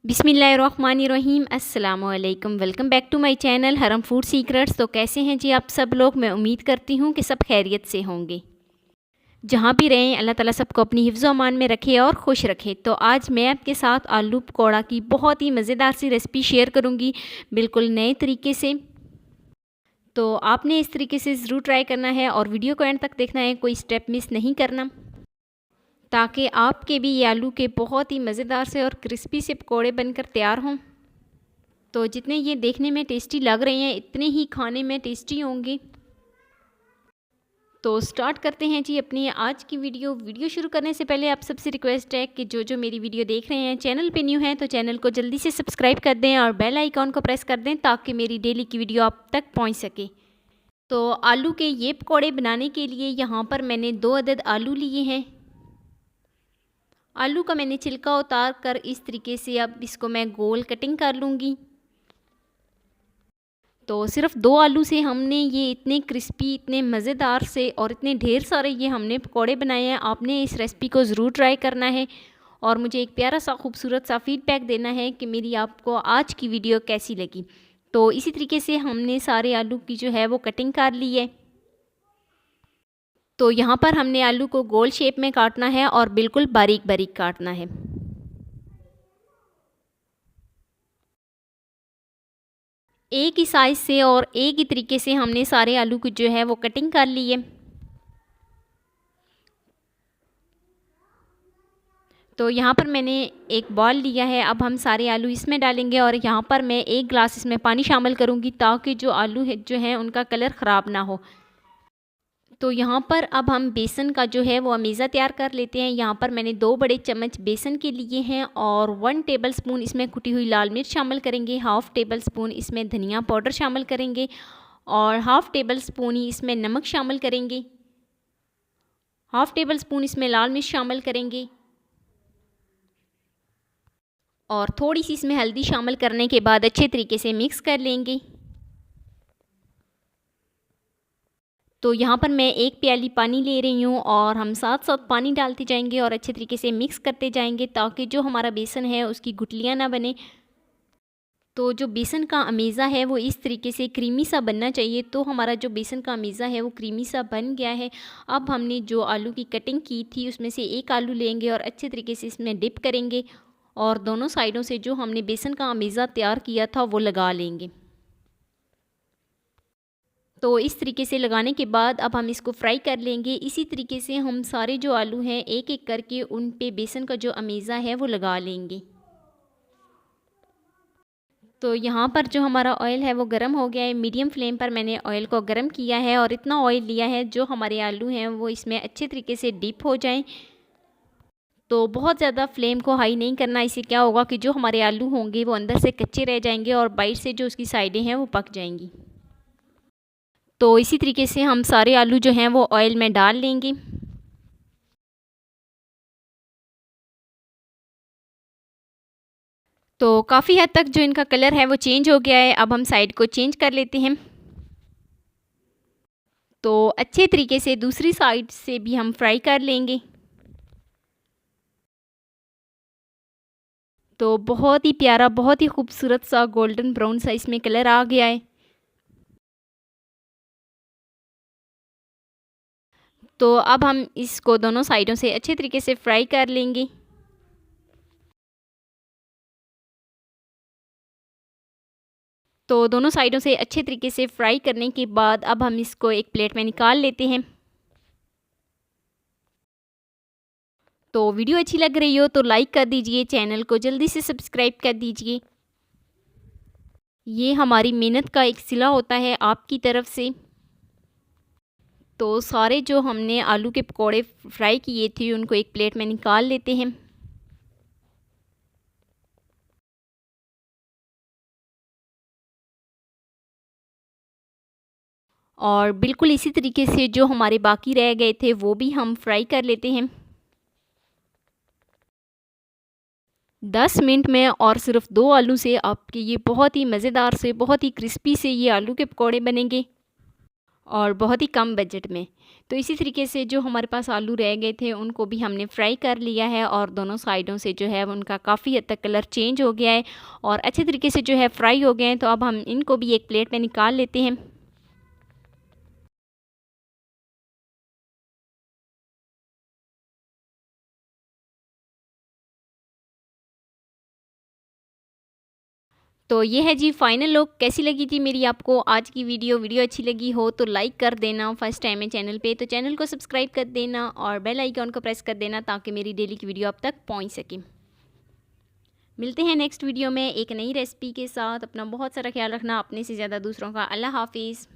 बिस्मिल्लाहिर्रहमानिर्रहीम अस्सलामुअलैकुम। Welcome back to my channel हरम फूड सीक्रेट्स। तो कैसे हैं जी आप सब लोग? मैं उम्मीद करती हूँ कि सब खैरियत से होंगे। जहाँ भी रहें अल्लाह ताला सबको अपनी हिफ्ज़ अमान में रखे और खुश रखे। तो आज मैं आपके साथ आलू पकौड़ा की बहुत ही मज़ेदार सी रेसिपी शेयर करूँगी, बिल्कुल नए तरीके से। तो आपने इस तरीके से ज़रूर ट्राई करना है और वीडियो को एंड तक देखना है, कोई स्टेप मिस नहीं करना, ताकि आपके भी ये आलू के बहुत ही मज़ेदार से और क्रिस्पी से पकौड़े बनकर तैयार हों। तो जितने ये देखने में टेस्टी लग रहे हैं इतने ही खाने में टेस्टी होंगे। तो स्टार्ट करते हैं जी अपनी आज की वीडियो शुरू करने से पहले आप सबसे रिक्वेस्ट है कि जो मेरी वीडियो देख रहे हैं चैनल पे न्यू हैं तो चैनल को जल्दी से सब्सक्राइब कर दें और बेल आइकॉन को प्रेस कर दें ताकि मेरी डेली की वीडियो आप तक पहुंच सके। तो आलू के ये पकौड़े बनाने के लिए यहाँ पर मैंने 2 अदद आलू लिए हैं। आलू का मैंने छिलका उतार कर इस तरीके से अब इसको मैं गोल कटिंग कर लूँगी। तो सिर्फ 2 आलू से हमने ये इतने क्रिस्पी, इतने मज़ेदार से और इतने ढेर सारे ये हमने पकौड़े बनाए हैं। आपने इस रेसिपी को ज़रूर ट्राई करना है और मुझे एक प्यारा सा खूबसूरत सा फीडबैक देना है कि मेरी आपको आज की वीडियो कैसी लगी। तो इसी तरीके से हमने सारे आलू की जो है वो कटिंग कर ली है। तो यहाँ पर हमने आलू को गोल शेप में काटना है और बिल्कुल बारीक बारीक काटना है। एक ही साइज़ से और एक ही तरीके से हमने सारे आलू की जो है वो कटिंग कर ली है। तो यहाँ पर मैंने एक बॉल लिया है, अब हम सारे आलू इसमें डालेंगे और यहाँ पर मैं 1 गिलास इसमें पानी शामिल करूँगी ताकि जो आलू है जो हैं उनका कलर ख़राब ना हो। तो यहाँ पर अब हम बेसन का जो है वो अमीज़ा तैयार कर लेते हैं। यहाँ पर मैंने 2 बड़े चम्मच बेसन के लिए हैं और 1 टेबलस्पून इसमें कुटी हुई लाल मिर्च शामिल करेंगे, हाफ़ टेबलस्पून इसमें धनिया पाउडर शामिल करेंगे और हाफ़ टेबलस्पून ही इसमें नमक शामिल करेंगे, हाफ़ टेबलस्पून इसमें लाल मिर्च शामिल करेंगे और थोड़ी सी इसमें हल्दी शामिल करने के बाद अच्छे तरीके से मिक्स कर लेंगे। तो यहाँ पर मैं 1 प्याली पानी ले रही हूँ और हम साथ साथ पानी डालते जाएंगे और अच्छे तरीके से मिक्स करते जाएंगे ताकि जो हमारा बेसन है उसकी गुठलियाँ ना बने। तो जो बेसन का अमीज़ा है वो इस तरीके से क्रीमी सा बनना चाहिए। तो हमारा जो बेसन का अमीज़ा है वो क्रीमी सा बन गया है। अब हमने जो आलू की कटिंग की थी उसमें से 1 आलू लेंगे और अच्छे तरीके से इसमें डिप करेंगे और दोनों साइडों से जो हमने बेसन का अमीज़ा तैयार किया था वो लगा लेंगे। तो इस तरीके से लगाने के बाद अब हम इसको फ्राई कर लेंगे। इसी तरीके से हम सारे जो आलू हैं एक एक करके उन पे बेसन का जो अमीज़ा है वो लगा लेंगे। तो यहाँ पर जो हमारा ऑयल है वो गर्म हो गया है। मीडियम फ्लेम पर मैंने ऑयल को गर्म किया है और इतना ऑयल लिया है जो हमारे आलू हैं वो इसमें अच्छे तरीके से डीप हो जाएं। तो बहुत ज़्यादा फ्लेम को हाई नहीं करना, इससे क्या होगा कि जो हमारे आलू होंगे वो अंदर से कच्चे रह जाएंगे और बाहर से जो उसकी साइडें हैं वो पक जाएंगी। तो इसी तरीके से हम सारे आलू जो हैं वो ऑयल में डाल लेंगे। तो काफ़ी हद तक जो इनका कलर है वो चेंज हो गया है। अब हम साइड को चेंज कर लेते हैं। तो अच्छे तरीके से दूसरी साइड से भी हम फ्राई कर लेंगे। तो बहुत ही प्यारा, बहुत ही खूबसूरत सा गोल्डन ब्राउन सा इसमें कलर आ गया है। तो अब हम इसको दोनों साइडों से अच्छे तरीके से फ्राई कर लेंगे। तो दोनों साइडों से अच्छे तरीके से फ्राई करने के बाद अब हम इसको एक प्लेट में निकाल लेते हैं। तो वीडियो अच्छी लग रही हो तो लाइक कर दीजिए, चैनल को जल्दी से सब्सक्राइब कर दीजिए। ये हमारी मेहनत का एक सिला होता है आपकी तरफ से। तो सारे जो हमने आलू के पकोड़े फ्राई किए थे उनको एक प्लेट में निकाल लेते हैं। और बिल्कुल इसी तरीके से जो हमारे बाकी रह गए थे वो भी हम फ्राई कर लेते हैं 10 मिनट में। और सिर्फ 2 आलू से आपके ये बहुत ही मज़ेदार से, बहुत ही क्रिस्पी से ये आलू के पकोड़े बनेंगे। और बहुत ही कम बजट में। तो इसी तरीके से जो हमारे पास आलू रह गए थे उनको भी हमने फ्राई कर लिया है और दोनों साइडों से जो है उनका काफ़ी हद तक कलर चेंज हो गया है और अच्छे तरीके से जो है फ्राई हो गए हैं। तो अब हम इनको भी एक प्लेट में निकाल लेते हैं। तो ये है जी फाइनल लुक। कैसी लगी थी मेरी आपको आज की वीडियो अच्छी लगी हो तो लाइक कर देना। फर्स्ट टाइम है चैनल पे तो चैनल को सब्सक्राइब कर देना और बेल आइकॉन को प्रेस कर देना ताकि मेरी डेली की वीडियो आप तक पहुंच सके। मिलते हैं नेक्स्ट वीडियो में एक नई रेसिपी के साथ। अपना बहुत सारा ख्याल रखना, अपने से ज़्यादा दूसरों का। अल्लाह हाफिज़।